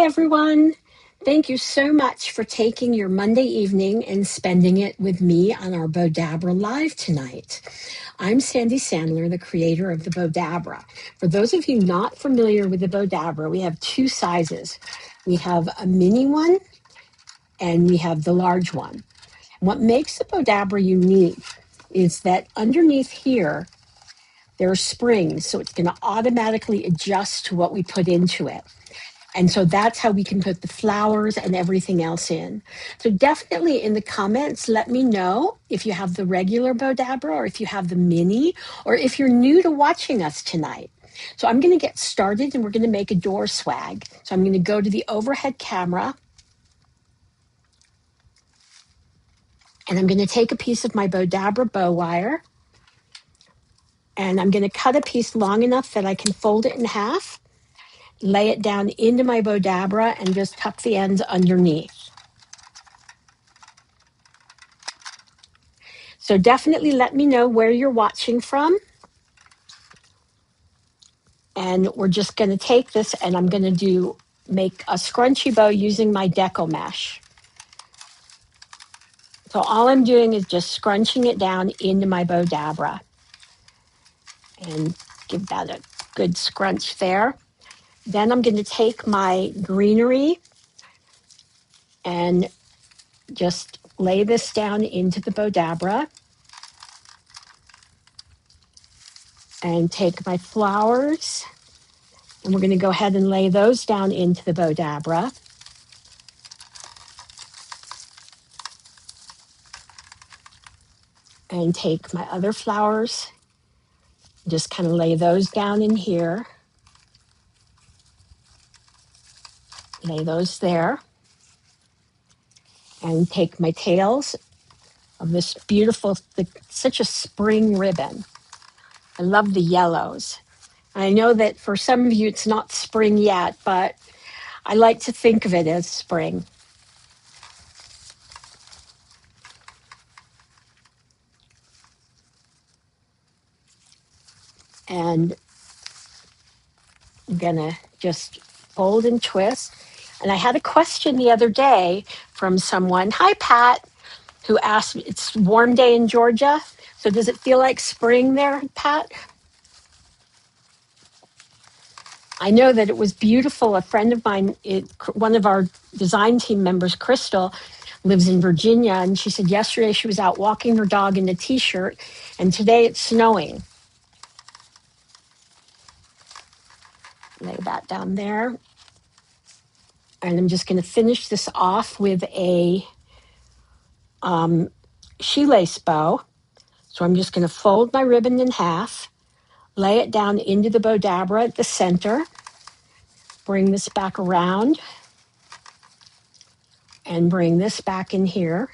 Hi, everyone. Thank you so much for taking your Monday evening and spending it with me on our Bowdabra Live tonight. I'm Sandy Sandler, the creator of the Bowdabra. For those of you not familiar with the Bowdabra, we have two sizes. We have a mini one and we have the large one. What makes the Bowdabra unique is that underneath here, there are springs, so it's going to automatically adjust to what we put into it. And so that's how we can put the flowers and everything else in. So definitely in the comments, let me know if you have the regular Bowdabra or if you have the mini, or if you're new to watching us tonight. So I'm going to get started and we're going to make a door swag. So I'm going to go to the overhead camera and I'm going to take a piece of my Bowdabra bow wire and I'm going to cut a piece long enough that I can fold it in half, lay it down into my Bowdabra and just tuck the ends underneath. So definitely let me know where you're watching from. And we're just going to take this and I'm going to make a scrunchy bow using my deco mesh. So all I'm doing is just scrunching it down into my Bowdabra and give that a good scrunch there. Then I'm going to take my greenery and just lay this down into the Bowdabra and take my flowers and we're going to go ahead and lay those down into the Bowdabra. And take my other flowers, just kind of lay those down in here. Lay those there. And take my tails of this beautiful, such a spring ribbon. I love the yellows. I know that for some of you it's not spring yet, but I like to think of it as spring. And I'm gonna just fold and twist. And I had a question the other day from someone, hi Pat, who asked, it's a warm day in Georgia, so does it feel like spring there, Pat? I know that it was beautiful. A friend of mine, one of our design team members, Crystal, lives in Virginia, and she said yesterday she was out walking her dog in a t-shirt, and today it's snowing. Lay that down there. And I'm just going to finish this off with a shoelace bow. So I'm just going to fold my ribbon in half, lay it down into the Bowdabra at the center, bring this back around, and bring this back in here.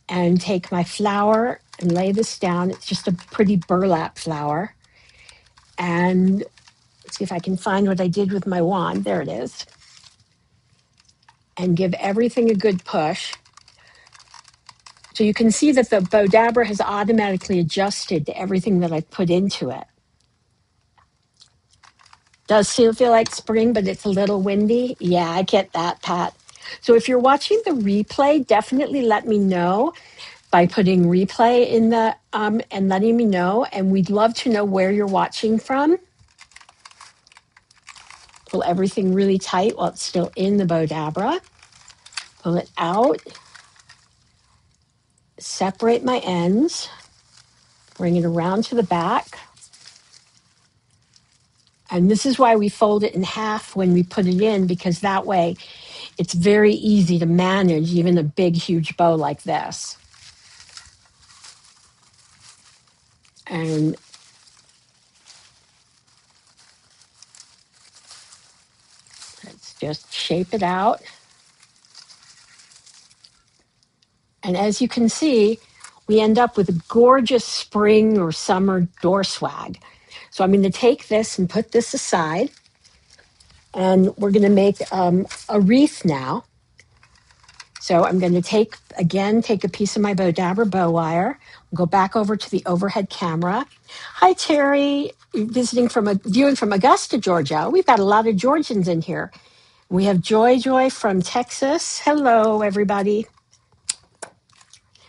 And take my flower and lay this down. It's just a pretty burlap flower. And let's see if I can find what I did with my wand. There it is. And give everything a good push. So you can see that the Bowdabra has automatically adjusted to everything that I put into it. Does still feel like spring, but it's a little windy. Yeah, I get that, Pat. So if you're watching the replay, definitely let me know by putting replay in the and letting me know. And we'd love to know where you're watching from. Pull everything really tight while it's still in the Bowdabra. Pull it out. Separate my ends. Bring it around to the back. And this is why we fold it in half when we put it in, because that way it's very easy to manage even a big, huge bow like this. And let's just shape it out. And as you can see, we end up with a gorgeous spring or summer door swag. So I'm going to take this and put this aside. And we're going to make a wreath now. So I'm going to take a piece of my Bowdabra bow wire, go back over to the overhead camera. Hi, Terry, viewing from Augusta, Georgia. We've got a lot of Georgians in here. We have Joy from Texas. Hello, everybody.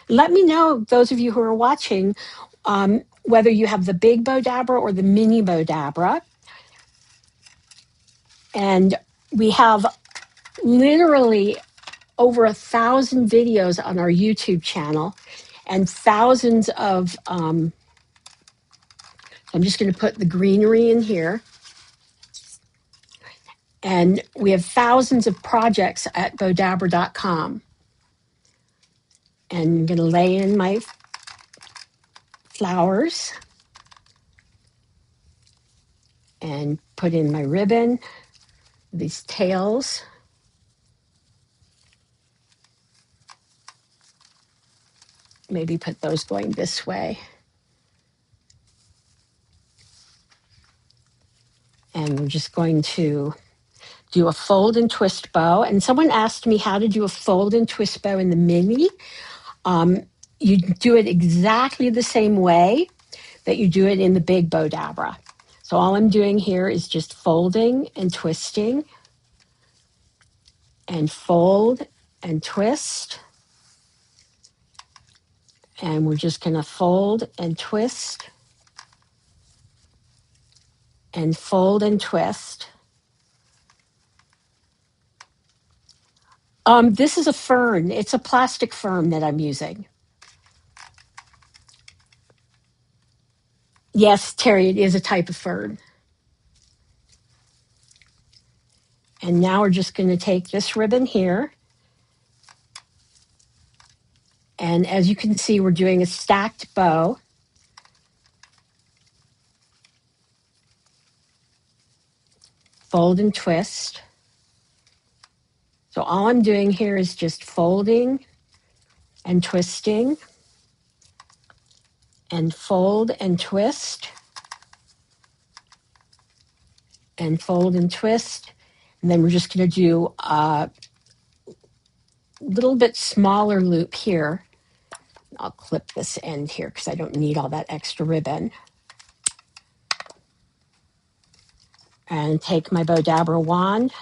Let me know, those of you who are watching, whether you have the big Bowdabra or the mini Bowdabra. And we have literally over 1,000 videos on our YouTube channel and thousands of, I'm just going to put the greenery in here. And we have thousands of projects at Bowdabra.com. And I'm going to lay in my flowers and put in my ribbon, these tails. Maybe put those going this way. And we're just going to do a fold and twist bow. And someone asked me how to do a fold and twist bow in the mini. You do it exactly the same way that you do it in the big Bowdabra. So all I'm doing here is just folding and twisting and fold and twist. And we're just going to fold and twist and fold and twist. This is a fern. It's a plastic fern that I'm using. Yes, Terry, it is a type of fern. And now we're just going to take this ribbon here. And as you can see, we're doing a stacked bow. Fold and twist. So all I'm doing here is just folding and twisting and fold and twist and fold and twist. And then we're just going to do a little bit smaller loop here. I'll clip this end here because I don't need all that extra ribbon. And take my Bowdabra wand.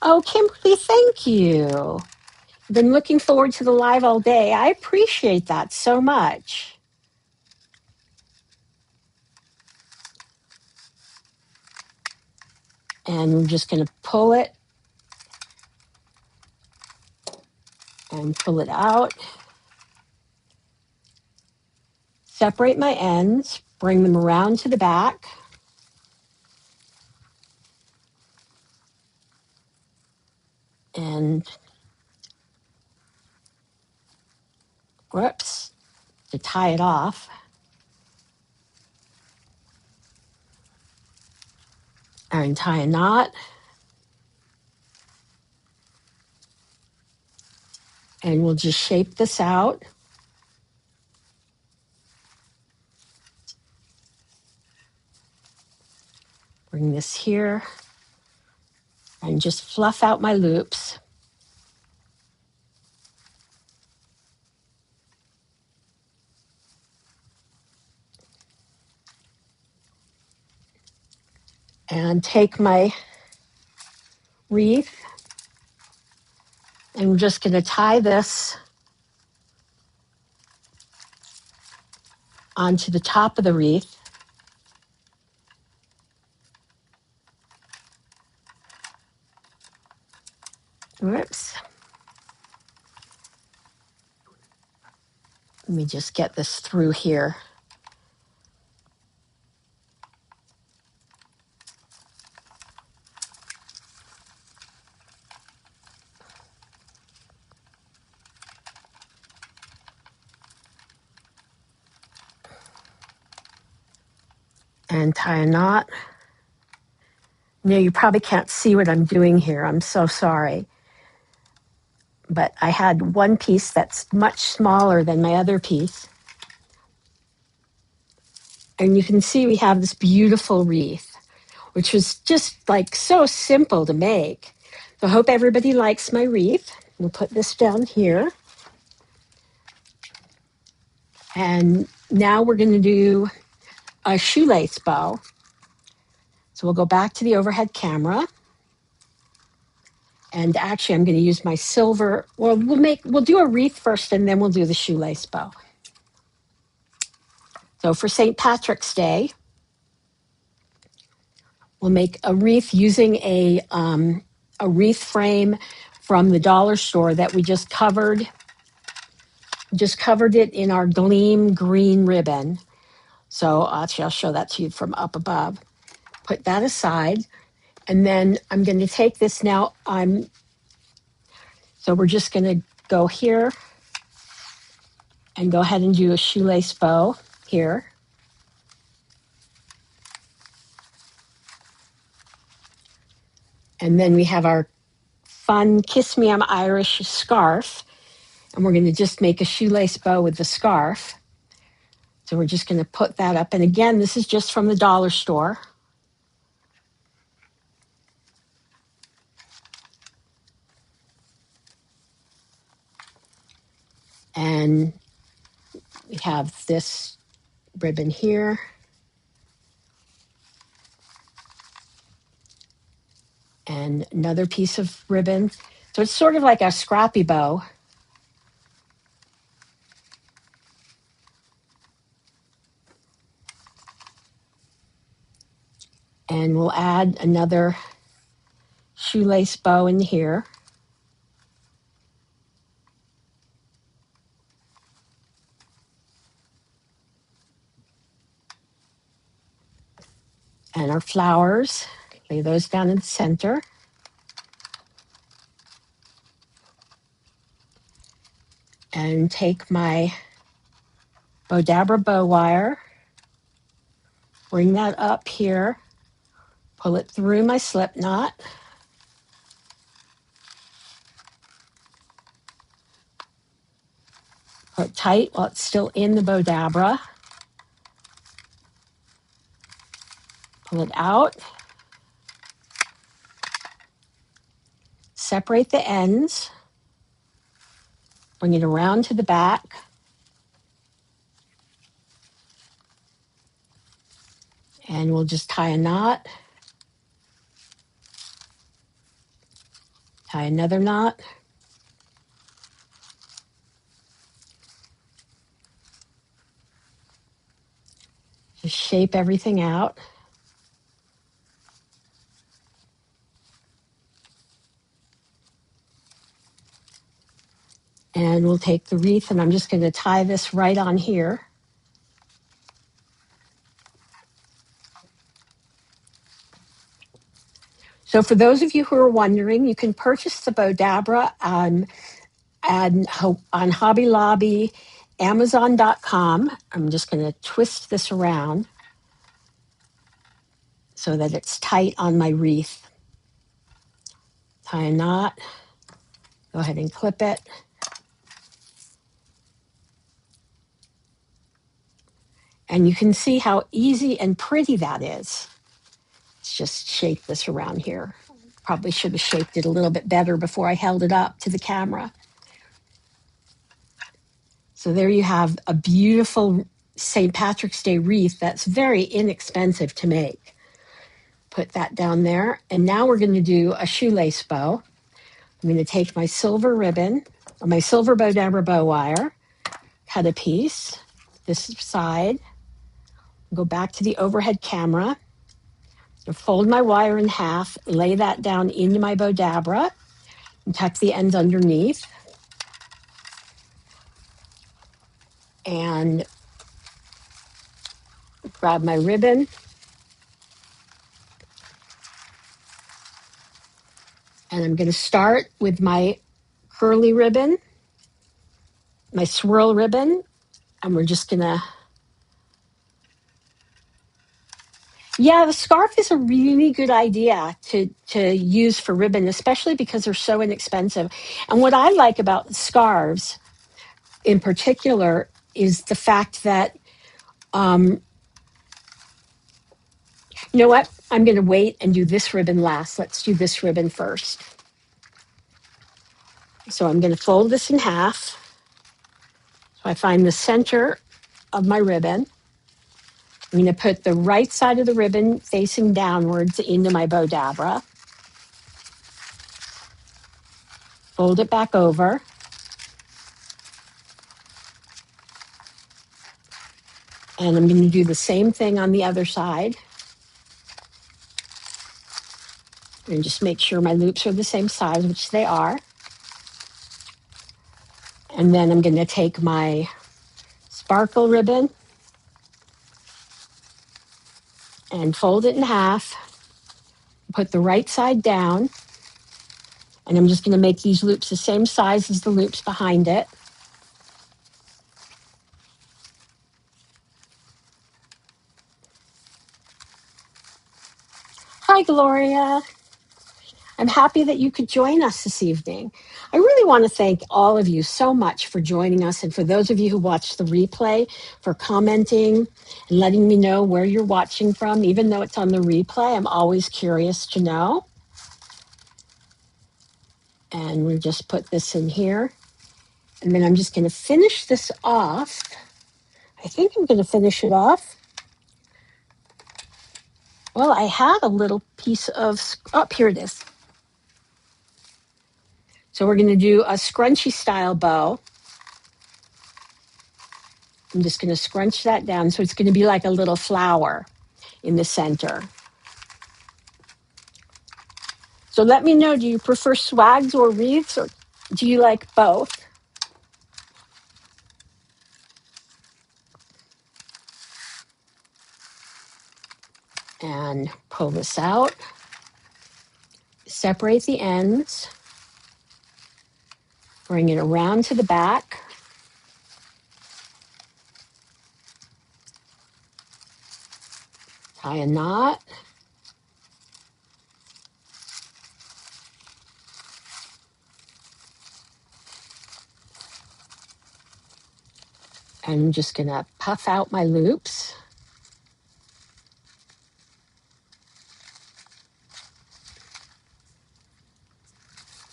Oh, Kimberly, thank you. Been looking forward to the live all day. I appreciate that so much. And I'm just going to pull it and pull it out. Separate my ends, bring them around to the back. And whoops, to tie it off. And tie a knot. And we'll just shape this out. Bring this here and just fluff out my loops. And take my wreath, and we're just going to tie this onto the top of the wreath. Whoops. Let me just get this through here. And tie a knot. Now you probably can't see what I'm doing here. I'm so sorry. But I had one piece that's much smaller than my other piece. And you can see we have this beautiful wreath, which was just like so simple to make. So I hope everybody likes my wreath. We'll put this down here. And now we're going to do a shoelace bow. So we'll go back to the overhead camera. And actually, I'm going to use my silver. Well, we'll do a wreath first, and then we'll do the shoelace bow. So for St. Patrick's Day, we'll make a wreath using a wreath frame from the dollar store that we just covered. Just covered it in our gleam green ribbon. So actually, I'll show that to you from up above. Put that aside, and then I'm going to take this now. So we're just going to go here and go ahead and do a shoelace bow here. And then we have our fun Kiss Me I'm Irish scarf. And we're going to just make a shoelace bow with the scarf. So we're just going to put that up. And again, this is just from the dollar store. And we have this ribbon here. And another piece of ribbon. So it's sort of like a scrappy bow. And we'll add another shoelace bow in here. And our flowers, lay those down in the center. And take my Bowdabra bow wire, bring that up here, pull it through my slip knot. Put tight while it's still in the Bowdabra. Pull it out. Separate the ends. Bring it around to the back. And we'll just tie a knot. Tie another knot. Just shape everything out. And we'll take the wreath, and I'm just going to tie this right on here. So for those of you who are wondering, you can purchase the Bowdabra on Hobby Lobby, Amazon.com. I'm just going to twist this around so that it's tight on my wreath. Tie a knot. Go ahead and clip it. And you can see how easy and pretty that is. Let's just shape this around here. Probably should have shaped it a little bit better before I held it up to the camera. So there you have a beautiful St. Patrick's Day wreath that's very inexpensive to make. Put that down there. And now we're going to do a shoelace bow. I'm going to take my silver ribbon, or my silver Bowdabra bow wire, cut a piece, this side, go back to the overhead camera, fold my wire in half, lay that down into my Bowdabra, and tuck the ends underneath. And grab my ribbon. And I'm going to start with my curly ribbon, my swirl ribbon, and we're just going to, yeah, the scarf is a really good idea to use for ribbon, especially because they're so inexpensive. And what I like about scarves in particular is the fact that, you know what? I'm going to wait and do this ribbon last. Let's do this ribbon first. So I'm going to fold this in half. So I find the center of my ribbon. I'm going to put the right side of the ribbon facing downwards into my Bowdabra. Fold it back over. And I'm going to do the same thing on the other side. And just make sure my loops are the same size, which they are. And then I'm going to take my sparkle ribbon and fold it in half. Put the right side down. And I'm just going to make these loops the same size as the loops behind it. Hi, Gloria. I'm happy that you could join us this evening. I really want to thank all of you so much for joining us, and for those of you who watched the replay, for commenting and letting me know where you're watching from. Even though it's on the replay, I'm always curious to know. And we'll just put this in here. And then I'm just going to finish this off. I think I'm going to finish it off. Well, I had a little piece of, here it is. So we're going to do a scrunchy style bow. I'm just going to scrunch that down. So it's going to be like a little flower in the center. So let me know, do you prefer swags or wreaths, or do you like both? And pull this out. Separate the ends. Bring it around to the back. Tie a knot. I'm just going to puff out my loops.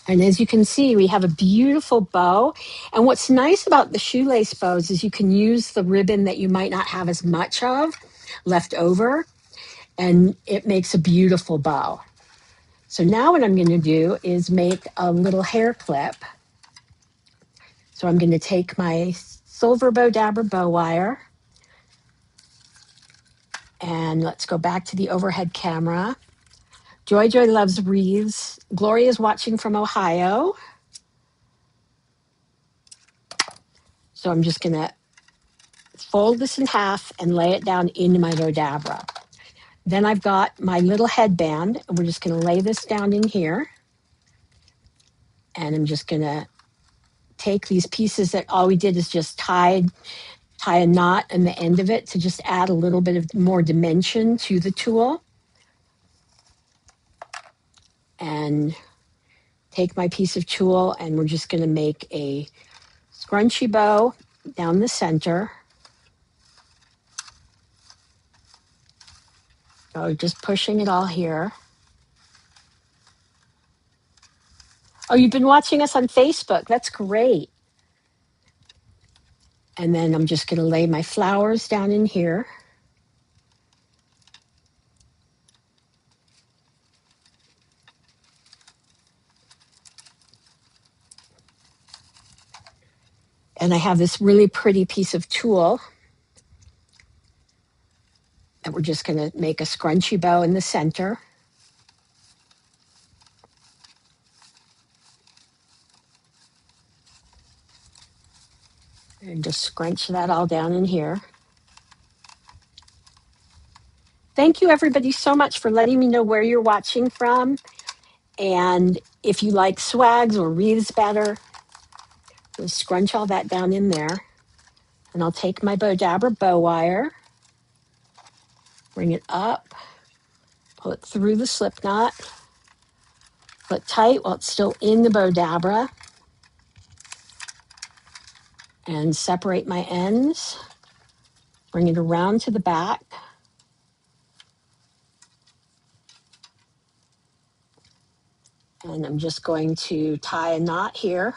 And as you can see, we have a beautiful bow. And what's nice about the shoelace bows is you can use the ribbon that you might not have as much of left over, and it makes a beautiful bow. So now what I'm going to do is make a little hair clip. So I'm going to take my silver Bowdabra bow wire, and let's go back to the overhead camera. Joy Joy loves wreaths. Gloria is watching from Ohio. So I'm just going to fold this in half and lay it down into my Bowdabra. Then I've got my little headband, and we're just going to lay this down in here. And I'm just going to take these pieces that all we did is just tie a knot in the end of it to just add a little bit of more dimension to the tulle. And take my piece of tulle, and we're just going to make a scrunchy bow down the center. So just pushing it all here. Oh, you've been watching us on Facebook. That's great. And then I'm just going to lay my flowers down in here. And I have this really pretty piece of tulle. And we're just going to make a scrunchy bow in the center. And just scrunch that all down in here. Thank you, everybody, so much for letting me know where you're watching from. And if you like swags or wreaths better, just scrunch all that down in there. And I'll take my Bowdabra bow wire, bring it up, pull it through the slip knot, pull it tight while it's still in the Bowdabra, and separate my ends, bring it around to the back. And I'm just going to tie a knot here.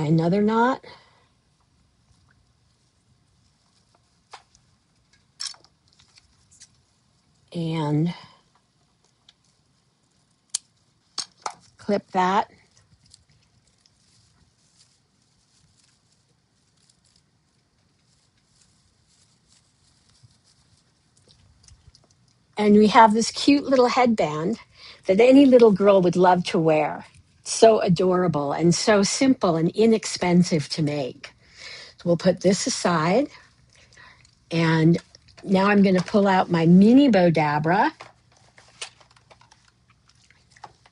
Tie another knot. And clip that. And we have this cute little headband that any little girl would love to wear. So adorable and so simple and inexpensive to make. So we'll put this aside. And now I'm going to pull out my mini Bowdabra.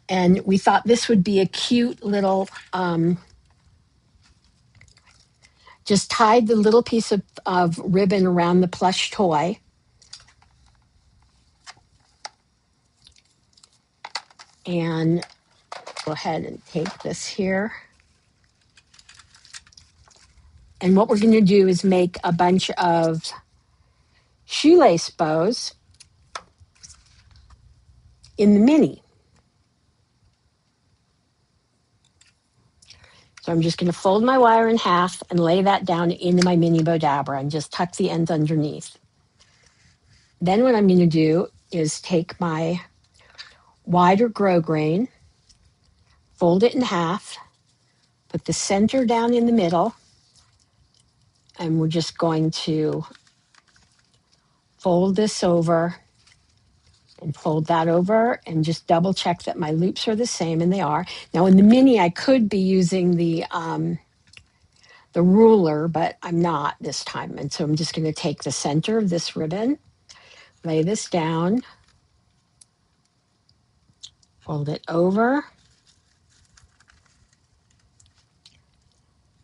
And we thought this would be a cute little, just tied the little piece of ribbon around the plush toy. And go ahead and take this here. And what we're going to do is make a bunch of shoelace bows in the mini. So I'm just going to fold my wire in half and lay that down into my mini Bowdabra and just tuck the ends underneath. Then what I'm going to do is take my wider grosgrain, fold it in half, put the center down in the middle, and we're just going to fold this over and fold that over and just double check that my loops are the same, and they are. Now in the mini, I could be using the ruler, but I'm not this time. And so I'm just going to take the center of this ribbon, lay this down, fold it over.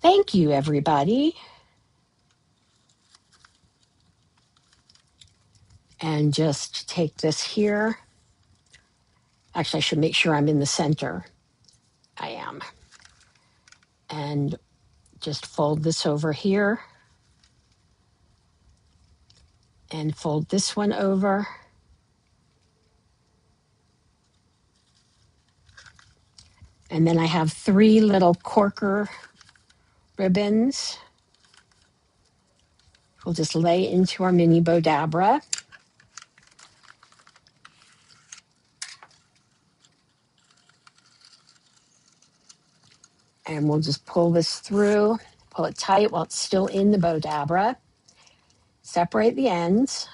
Thank you, everybody. And just take this here. Actually, I should make sure I'm in the center. I am. And just fold this over here. And fold this one over. And then I have 3 little corker ribbons. We'll just lay into our mini Bowdabra. And we'll just pull this through, pull it tight while it's still in the Bowdabra. Separate the ends,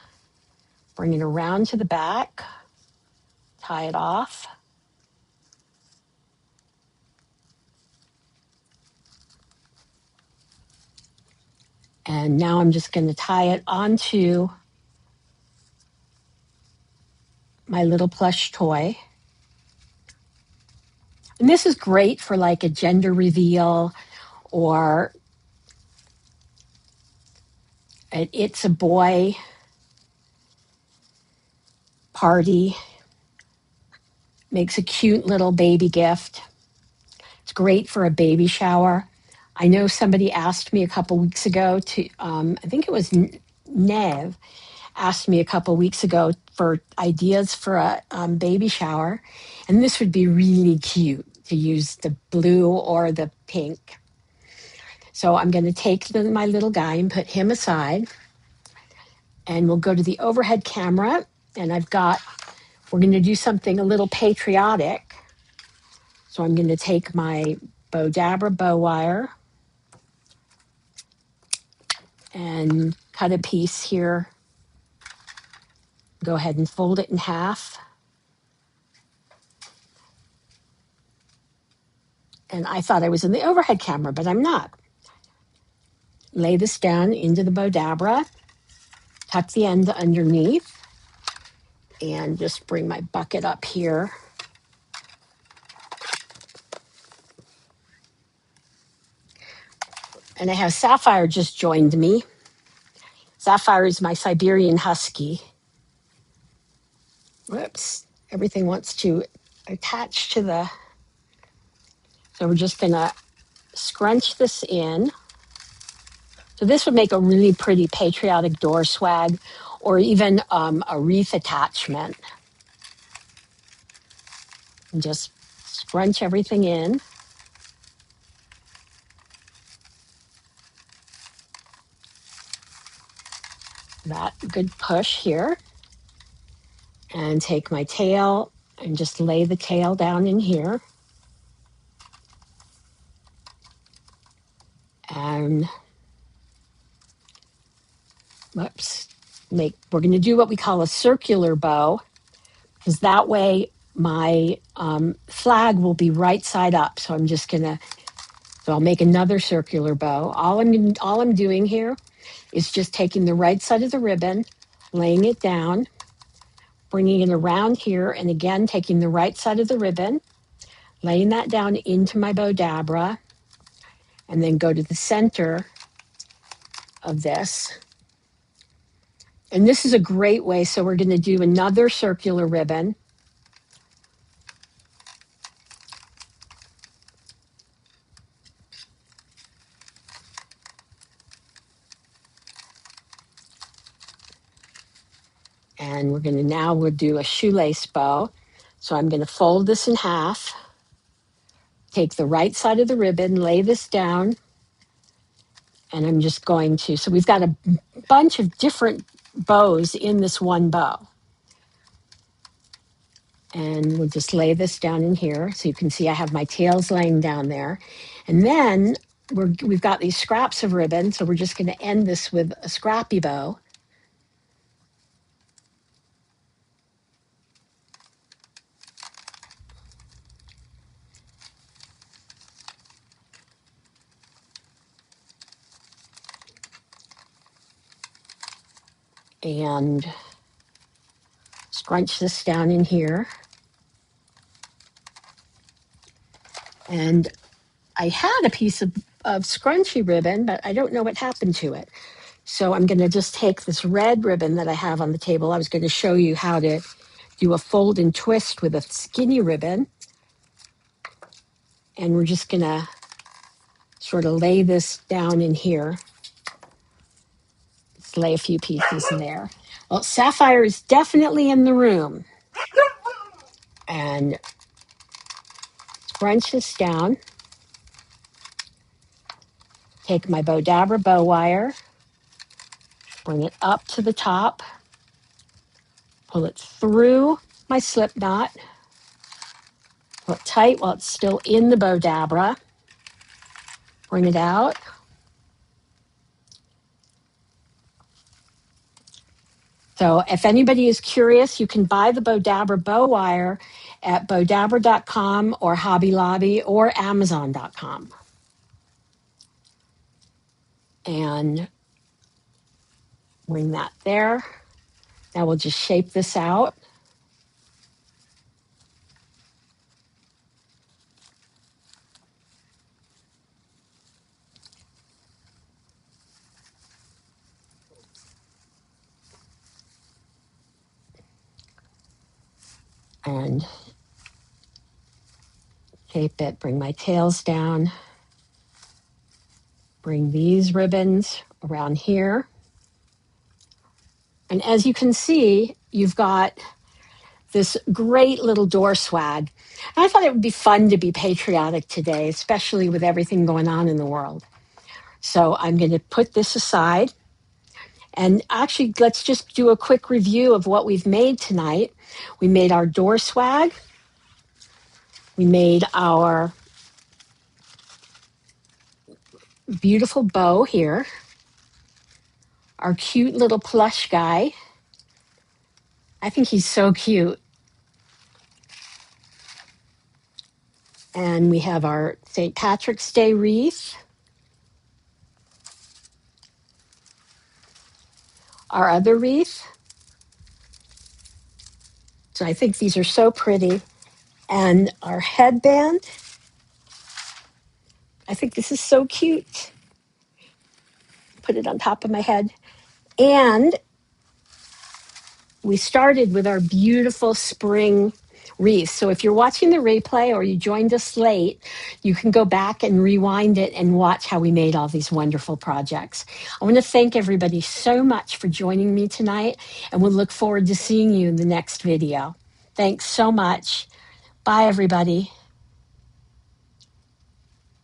bring it around to the back, tie it off. And now I'm just going to tie it onto my little plush toy. And this is great for like a gender reveal or It's a Boy party. Makes a cute little baby gift. It's great for a baby shower. I know somebody asked me a couple weeks ago to, I think it was Nev, asked me a couple weeks ago for ideas for a baby shower. And this would be really cute to use the blue or the pink. So I'm going to take my little guy and put him aside. And we'll go to the overhead camera. And we're going to do something a little patriotic. So I'm going to take my Bowdabra bow wire and cut a piece here. Go ahead and fold it in half. And I thought I was in the overhead camera, but I'm not. Lay this down into the Bowdabra, tuck the end underneath, and just bring my bucket up here. And I have Sapphire just joined me. Sapphire is my Siberian Husky. Whoops, everything wants to attach to the, so we're just gonna scrunch this in. So this would make a really pretty patriotic door swag or even a wreath attachment. And just scrunch everything in. that good push here, and take my tail and just lay the tail down in here. And whoops, we're going to do what we call a circular bow, because that way my flag will be right side up. So I'm just going to, so I'll make another circular bow. All I'm doing here is just taking the right side of the ribbon, laying it down, bringing it around here, and again taking the right side of the ribbon, laying that down into my Bowdabra, and then go to the center of this. And this is a great way. So we're going to do another circular ribbon. And we'll do a shoelace bow. So I'm going to fold this in half, take the right side of the ribbon, lay this down, and I'm just going to, so we've got a bunch of different bows in this one bow. And we'll just lay this down in here. So you can see I have my tails laying down there. And then we've got these scraps of ribbon. So we're just going to end this with a scrappy bow. And scrunch this down in here. And I had a piece of scrunchy ribbon, but I don't know what happened to it. So I'm going to just take this red ribbon that I have on the table. I was going to show you how to do a fold and twist with a skinny ribbon. And we're just going to sort of lay this down in here. Let's lay a few pieces in there. Well, Sapphire is definitely in the room. And scrunch this down. Take my Bowdabra bow wire, bring it up to the top, pull it through my slip knot, pull it tight while it's still in the Bowdabra, bring it out. So if anybody is curious, you can buy the Bowdabra bow wire at bowdabra.com or Hobby Lobby or Amazon.com. And bring that there. Now we'll just shape this out. And shape it, bring my tails down, bring these ribbons around here. And as you can see, you've got this great little door swag. And I thought it would be fun to be patriotic today, especially with everything going on in the world. So I'm going to put this aside. And actually, let's just do a quick review of what we've made tonight. We made our door swag. We made our beautiful bow here. Our cute little plush guy. I think he's so cute. And we have our St. Patrick's Day wreath. Our other wreath. So I think these are so pretty. And our headband. I think this is so cute. Put it on top of my head. And we started with our beautiful spring wreath. So if you're watching the replay or you joined us late, you can go back and rewind it and watch how we made all these wonderful projects. I want to thank everybody so much for joining me tonight, and we'll look forward to seeing you in the next video. Thanks so much. Bye, everybody.